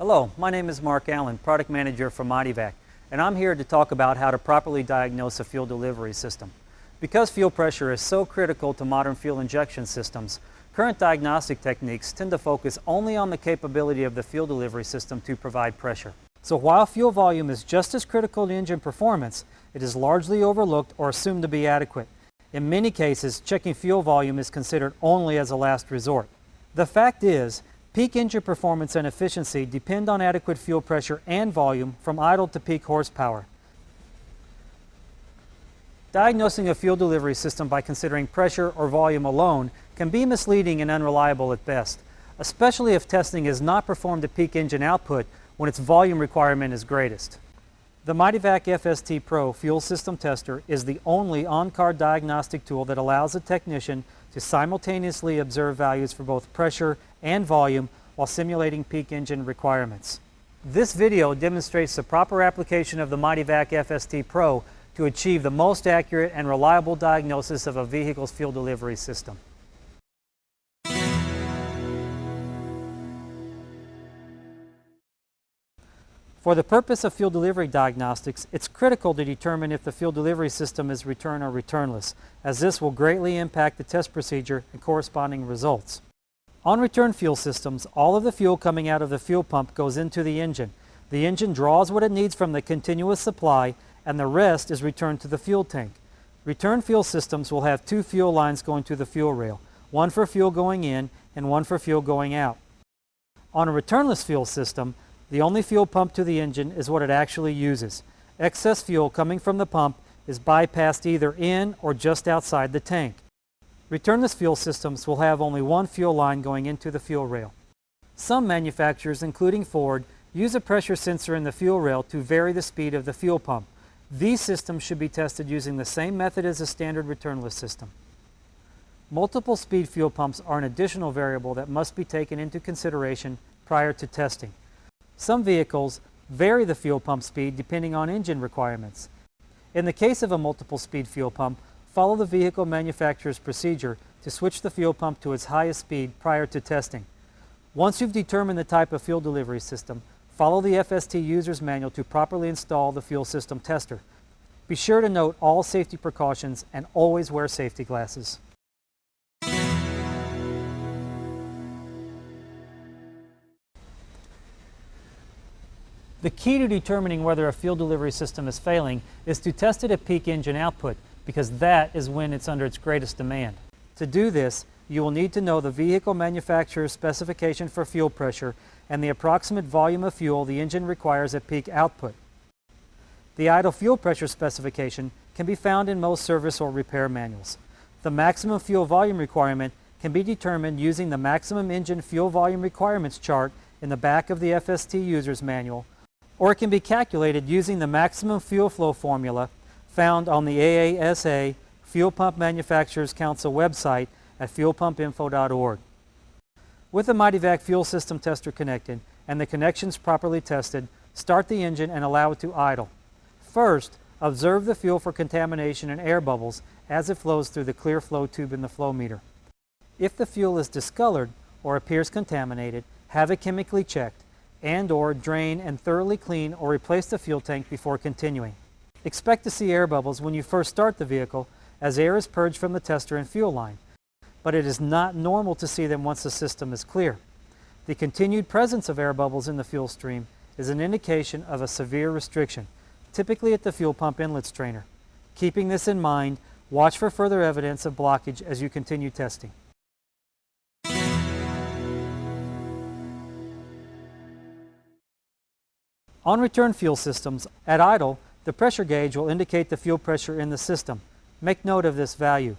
Hello, my name is Mark Allen, Product Manager for Mityvac, and I'm here to talk about how to properly diagnose a fuel delivery system. Because fuel pressure is so critical to modern fuel injection systems, current diagnostic techniques tend to focus only on the capability of the fuel delivery system to provide pressure. So while fuel volume is just as critical to engine performance, it is largely overlooked or assumed to be adequate. In many cases, checking fuel volume is considered only as a last resort. The fact is, peak engine performance and efficiency depend on adequate fuel pressure and volume from idle to peak horsepower. Diagnosing a fuel delivery system by considering pressure or volume alone can be misleading and unreliable at best, especially if testing is not performed at peak engine output when its volume requirement is greatest. The Mityvac FST Pro Fuel System Tester is the only on-car diagnostic tool that allows a technician to simultaneously observe values for both pressure and volume while simulating peak engine requirements. This video demonstrates the proper application of the Mityvac FST Pro to achieve the most accurate and reliable diagnosis of a vehicle's fuel delivery system. For the purpose of fuel delivery diagnostics, it's critical to determine if the fuel delivery system is return or returnless, as this will greatly impact the test procedure and corresponding results. On return fuel systems, all of the fuel coming out of the fuel pump goes into the engine. The engine draws what it needs from the continuous supply, and the rest is returned to the fuel tank. Return fuel systems will have two fuel lines going to the fuel rail, one for fuel going in and one for fuel going out. On a returnless fuel system, the only fuel pumped to the engine is what it actually uses. Excess fuel coming from the pump is bypassed either in or just outside the tank. Returnless fuel systems will have only one fuel line going into the fuel rail. Some manufacturers, including Ford, use a pressure sensor in the fuel rail to vary the speed of the fuel pump. These systems should be tested using the same method as a standard returnless system. Multiple speed fuel pumps are an additional variable that must be taken into consideration prior to testing. Some vehicles vary the fuel pump speed depending on engine requirements. In the case of a multiple speed fuel pump, follow the vehicle manufacturer's procedure to switch the fuel pump to its highest speed prior to testing. Once you've determined the type of fuel delivery system, follow the FST user's manual to properly install the fuel system tester. Be sure to note all safety precautions and always wear safety glasses. The key to determining whether a fuel delivery system is failing is to test it at peak engine output, because that is when it's under its greatest demand. To do this, you will need to know the vehicle manufacturer's specification for fuel pressure and the approximate volume of fuel the engine requires at peak output. The idle fuel pressure specification can be found in most service or repair manuals. The maximum fuel volume requirement can be determined using the maximum engine fuel volume requirements chart in the back of the FST user's manual, or it can be calculated using the maximum fuel flow formula found on the AASA Fuel Pump Manufacturers Council website at fuelpumpinfo.org. With the Mityvac fuel system tester connected and the connections properly tested, start the engine and allow it to idle. First, observe the fuel for contamination and air bubbles as it flows through the clear flow tube in the flow meter. If the fuel is discolored or appears contaminated, have it chemically checked and/or drain and thoroughly clean or replace the fuel tank before continuing. Expect to see air bubbles when you first start the vehicle, as air is purged from the tester and fuel line, but it is not normal to see them once the system is clear. The continued presence of air bubbles in the fuel stream is an indication of a severe restriction, typically at the fuel pump inlet strainer. Keeping this in mind, watch for further evidence of blockage as you continue testing. On return fuel systems, at idle, the pressure gauge will indicate the fuel pressure in the system. Make note of this value.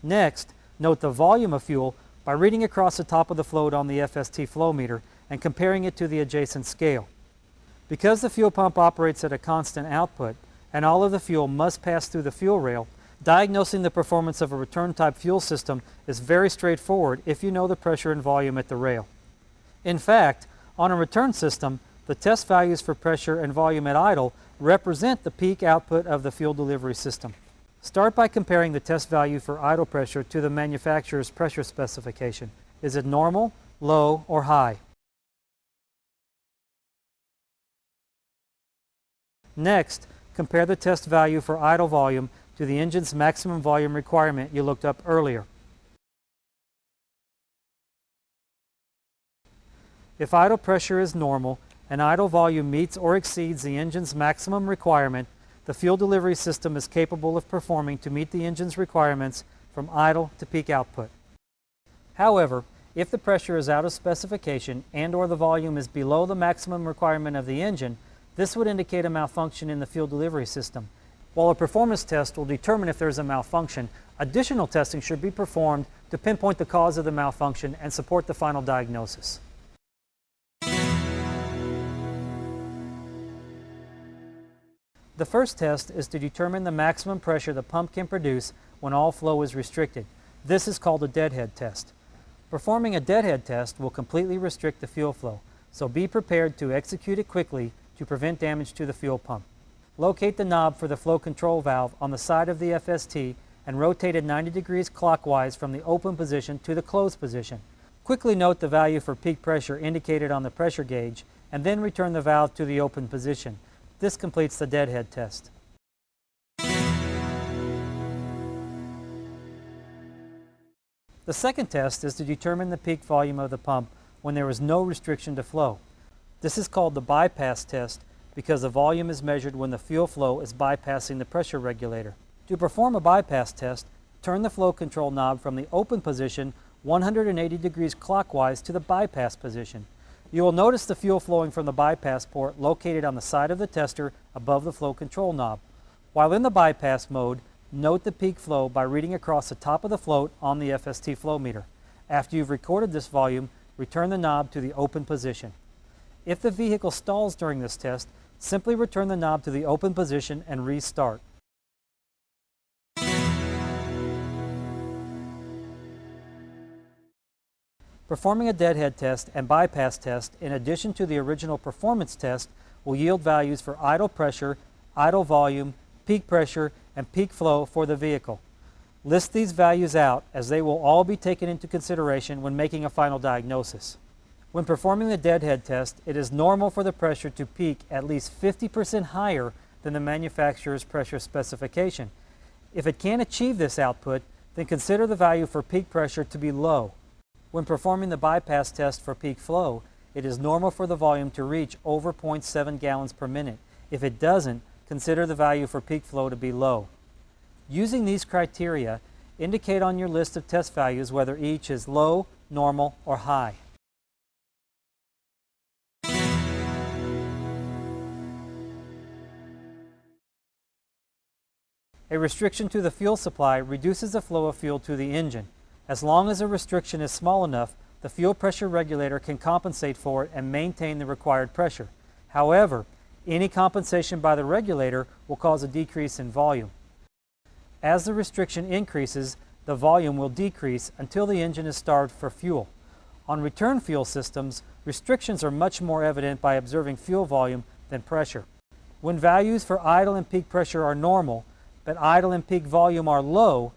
Next, note the volume of fuel by reading across the top of the float on the FST flow meter and comparing it to the adjacent scale. Because the fuel pump operates at a constant output and all of the fuel must pass through the fuel rail, diagnosing the performance of a return type fuel system is very straightforward if you know the pressure and volume at the rail. In fact, on a return system, the test values for pressure and volume at idle represent the peak output of the fuel delivery system. Start by comparing the test value for idle pressure to the manufacturer's pressure specification. Is it normal, low, or high? Next, compare the test value for idle volume to the engine's maximum volume requirement you looked up earlier. If idle pressure is normal and idle volume meets or exceeds the engine's maximum requirement, the fuel delivery system is capable of performing to meet the engine's requirements from idle to peak output. However, if the pressure is out of specification and/or the volume is below the maximum requirement of the engine, this would indicate a malfunction in the fuel delivery system. While a performance test will determine if there is a malfunction, additional testing should be performed to pinpoint the cause of the malfunction and support the final diagnosis. The first test is to determine the maximum pressure the pump can produce when all flow is restricted. This is called a deadhead test. Performing a deadhead test will completely restrict the fuel flow, so be prepared to execute it quickly to prevent damage to the fuel pump. Locate the knob for the flow control valve on the side of the FST and rotate it 90 degrees clockwise from the open position to the closed position. Quickly note the value for peak pressure indicated on the pressure gauge and then return the valve to the open position. This completes the deadhead test. The second test is to determine the peak volume of the pump when there is no restriction to flow. This is called the bypass test because the volume is measured when the fuel flow is bypassing the pressure regulator. To perform a bypass test, turn the flow control knob from the open position 180 degrees clockwise to the bypass position. You will notice the fuel flowing from the bypass port located on the side of the tester above the flow control knob. While in the bypass mode, note the peak flow by reading across the top of the float on the FST flow meter. After you've recorded this volume, return the knob to the open position. If the vehicle stalls during this test, simply return the knob to the open position and restart. Performing a deadhead test and bypass test in addition to the original performance test will yield values for idle pressure, idle volume, peak pressure, and peak flow for the vehicle. List these values out as they will all be taken into consideration when making a final diagnosis. When performing the deadhead test, it is normal for the pressure to peak at least 50% higher than the manufacturer's pressure specification. If it can't achieve this output, then consider the value for peak pressure to be low. When performing the bypass test for peak flow, it is normal for the volume to reach over 0.7 gallons per minute. If it doesn't, consider the value for peak flow to be low. Using these criteria, indicate on your list of test values whether each is low, normal, or high. A restriction to the fuel supply reduces the flow of fuel to the engine. As long as a restriction is small enough, the fuel pressure regulator can compensate for it and maintain the required pressure. However, any compensation by the regulator will cause a decrease in volume. As the restriction increases, the volume will decrease until the engine is starved for fuel. On return fuel systems, restrictions are much more evident by observing fuel volume than pressure. When values for idle and peak pressure are normal, but idle and peak volume are low,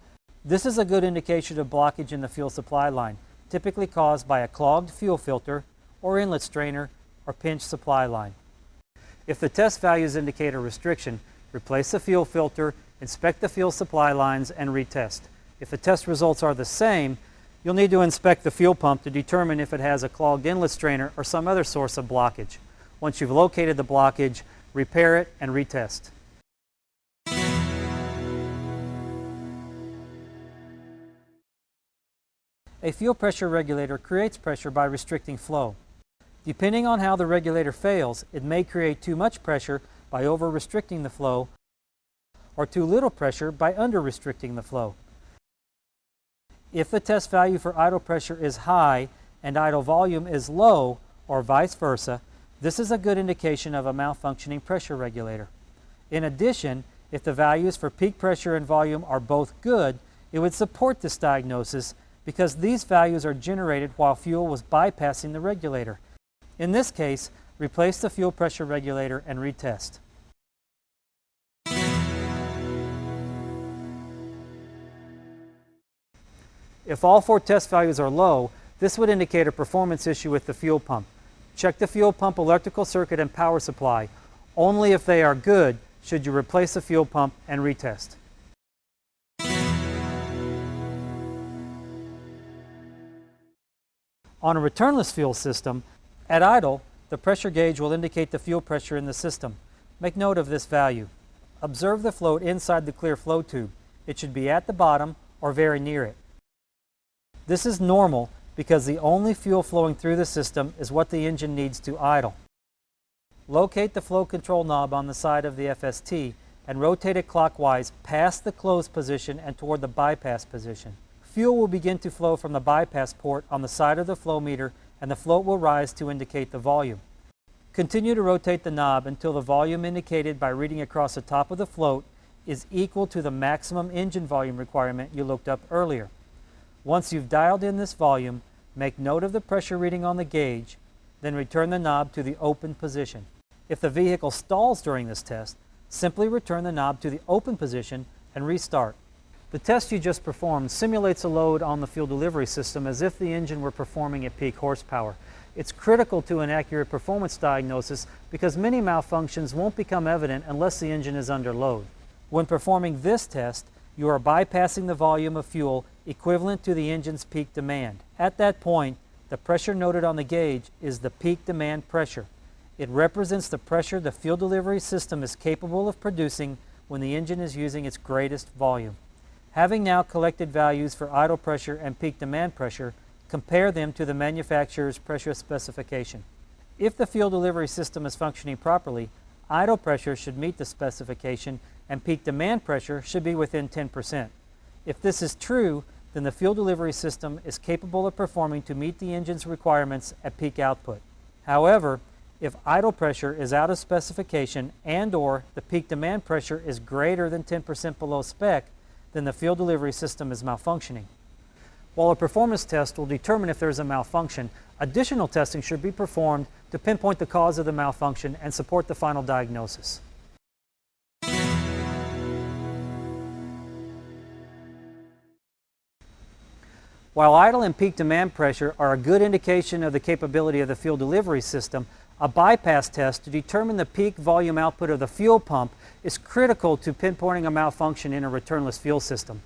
this is a good indication of blockage in the fuel supply line, typically caused by a clogged fuel filter or inlet strainer or pinched supply line. If the test values indicate a restriction, replace the fuel filter, inspect the fuel supply lines, and retest. If the test results are the same, you'll need to inspect the fuel pump to determine if it has a clogged inlet strainer or some other source of blockage. Once you've located the blockage, repair it and retest. A fuel pressure regulator creates pressure by restricting flow. Depending on how the regulator fails, it may create too much pressure by over-restricting the flow or too little pressure by under-restricting the flow. If the test value for idle pressure is high and idle volume is low, or vice versa, this is a good indication of a malfunctioning pressure regulator. In addition, if the values for peak pressure and volume are both good, it would support this diagnosis because these values are generated while fuel was bypassing the regulator. In this case, replace the fuel pressure regulator and retest. If all four test values are low, this would indicate a performance issue with the fuel pump. Check the fuel pump electrical circuit and power supply. Only if they are good should you replace the fuel pump and retest. On a returnless fuel system, at idle, the pressure gauge will indicate the fuel pressure in the system. Make note of this value. Observe the float inside the clear flow tube. It should be at the bottom or very near it. This is normal because the only fuel flowing through the system is what the engine needs to idle. Locate the flow control knob on the side of the FST and rotate it clockwise past the closed position and toward the bypass position. Fuel will begin to flow from the bypass port on the side of the flow meter, and the float will rise to indicate the volume. Continue to rotate the knob until the volume indicated by reading across the top of the float is equal to the maximum engine volume requirement you looked up earlier. Once you've dialed in this volume, make note of the pressure reading on the gauge, then return the knob to the open position. If the vehicle stalls during this test, simply return the knob to the open position and restart. The test you just performed simulates a load on the fuel delivery system as if the engine were performing at peak horsepower. It's critical to an accurate performance diagnosis because many malfunctions won't become evident unless the engine is under load. When performing this test, you are bypassing the volume of fuel equivalent to the engine's peak demand. At that point, the pressure noted on the gauge is the peak demand pressure. It represents the pressure the fuel delivery system is capable of producing when the engine is using its greatest volume. Having now collected values for idle pressure and peak demand pressure, compare them to the manufacturer's pressure specification. If the fuel delivery system is functioning properly, idle pressure should meet the specification and peak demand pressure should be within 10%. If this is true, then the fuel delivery system is capable of performing to meet the engine's requirements at peak output. However, if idle pressure is out of specification and/or the peak demand pressure is greater than 10% below spec, then the fuel delivery system is malfunctioning. While a performance test will determine if there is a malfunction, additional testing should be performed to pinpoint the cause of the malfunction and support the final diagnosis. While idle and peak demand pressure are a good indication of the capability of the fuel delivery system, a bypass test to determine the peak volume output of the fuel pump is critical to pinpointing a malfunction in a returnless fuel system.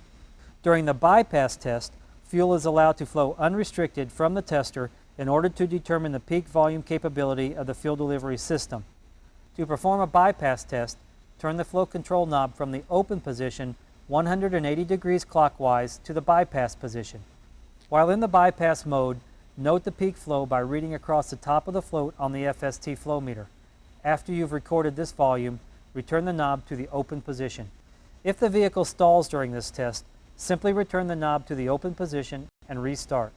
During the bypass test, fuel is allowed to flow unrestricted from the tester in order to determine the peak volume capability of the fuel delivery system. To perform a bypass test, turn the flow control knob from the open position 180 degrees clockwise to the bypass position. While in the bypass mode, note the peak flow by reading across the top of the float on the FST flow meter. After you've recorded this volume, return the knob to the open position. If the vehicle stalls during this test, simply return the knob to the open position and restart.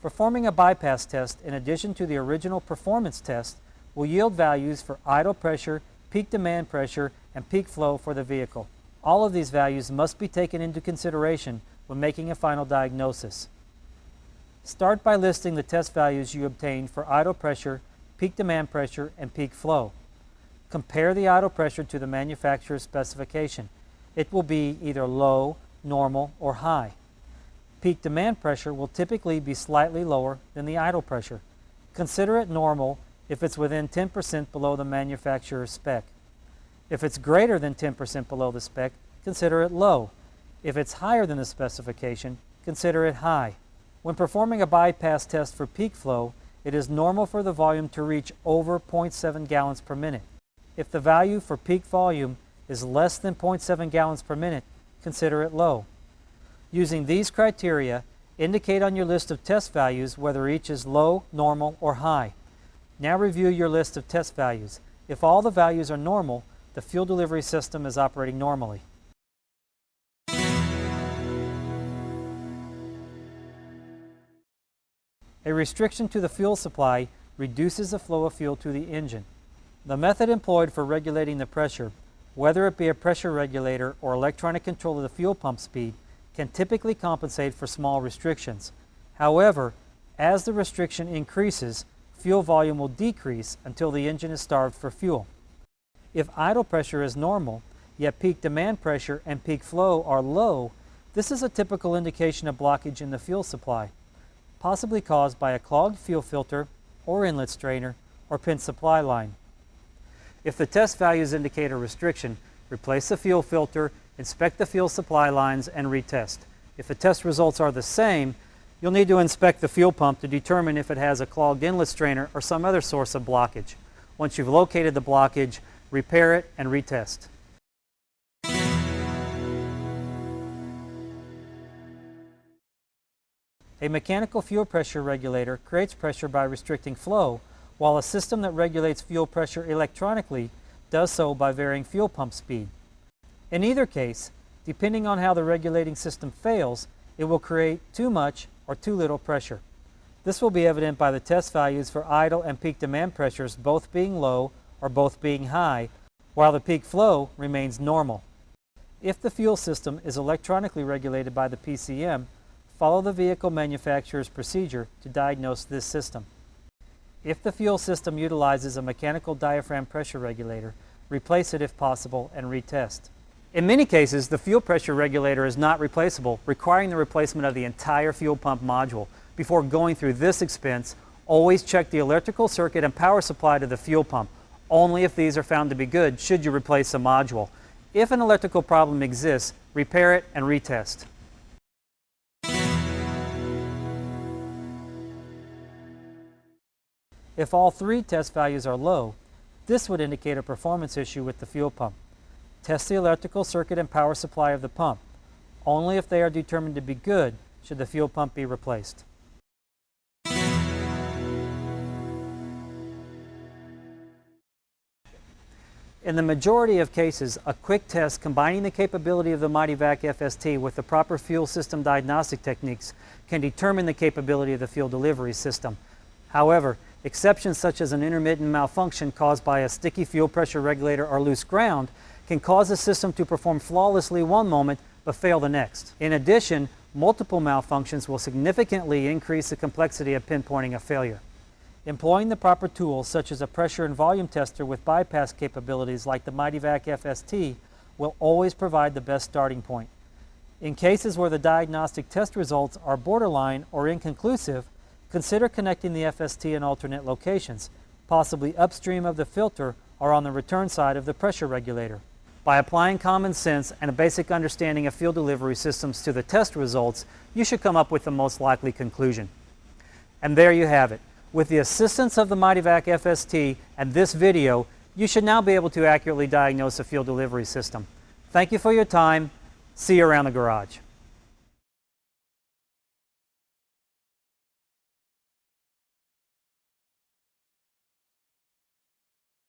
Performing a bypass test in addition to the original performance test will yield values for idle pressure, peak demand pressure, and peak flow for the vehicle. All of these values must be taken into consideration when making a final diagnosis. Start by listing the test values you obtained for idle pressure, peak demand pressure, and peak flow. Compare the idle pressure to the manufacturer's specification. It will be either low, normal, or high. Peak demand pressure will typically be slightly lower than the idle pressure. Consider it normal if it's within 10% below the manufacturer's spec. If it's greater than 10% below the spec, consider it low. If it's higher than the specification, consider it high. When performing a bypass test for peak flow, it is normal for the volume to reach over 0.7 gallons per minute. If the value for peak volume is less than 0.7 gallons per minute, consider it low. Using these criteria, indicate on your list of test values whether each is low, normal, or high. Now review your list of test values. If all the values are normal, the fuel delivery system is operating normally. A restriction to the fuel supply reduces the flow of fuel to the engine. The method employed for regulating the pressure, whether it be a pressure regulator or electronic control of the fuel pump speed, can typically compensate for small restrictions. However, as the restriction increases, fuel volume will decrease until the engine is starved for fuel. If idle pressure is normal, yet peak demand pressure and peak flow are low, this is a typical indication of blockage in the fuel supply. possibly caused by a clogged fuel filter or inlet strainer or pin supply line. If the test values indicate a restriction, replace the fuel filter, inspect the fuel supply lines, and retest. If the test results are the same, you'll need to inspect the fuel pump to determine if it has a clogged inlet strainer or some other source of blockage. Once you've located the blockage, repair it and retest. A mechanical fuel pressure regulator creates pressure by restricting flow, while a system that regulates fuel pressure electronically does so by varying fuel pump speed. In either case, depending on how the regulating system fails, it will create too much or too little pressure. This will be evident by the test values for idle and peak demand pressures both being low or both being high, while the peak flow remains normal. If the fuel system is electronically regulated by the PCM, follow the vehicle manufacturer's procedure to diagnose this system. If the fuel system utilizes a mechanical diaphragm pressure regulator, replace it if possible and retest. In many cases, the fuel pressure regulator is not replaceable, requiring the replacement of the entire fuel pump module. Before going through this expense, always check the electrical circuit and power supply to the fuel pump. Only if these are found to be good should you replace a module. If an electrical problem exists, repair it and retest. If all three test values are low, this would indicate a performance issue with the fuel pump. Test the electrical circuit and power supply of the pump. Only if they are determined to be good should the fuel pump be replaced. In the majority of cases, a quick test combining the capability of the Mityvac FST with the proper fuel system diagnostic techniques can determine the capability of the fuel delivery system. However, exceptions such as an intermittent malfunction caused by a sticky fuel pressure regulator or loose ground can cause the system to perform flawlessly one moment but fail the next. In addition, multiple malfunctions will significantly increase the complexity of pinpointing a failure. Employing the proper tools such as a pressure and volume tester with bypass capabilities like the Mityvac FST will always provide the best starting point. In cases where the diagnostic test results are borderline or inconclusive, consider connecting the FST in alternate locations, possibly upstream of the filter or on the return side of the pressure regulator. By applying common sense and a basic understanding of fuel delivery systems to the test results, you should come up with the most likely conclusion. And there you have it. With the assistance of the Mityvac FST and this video, you should now be able to accurately diagnose a fuel delivery system. Thank you for your time. See you around the garage.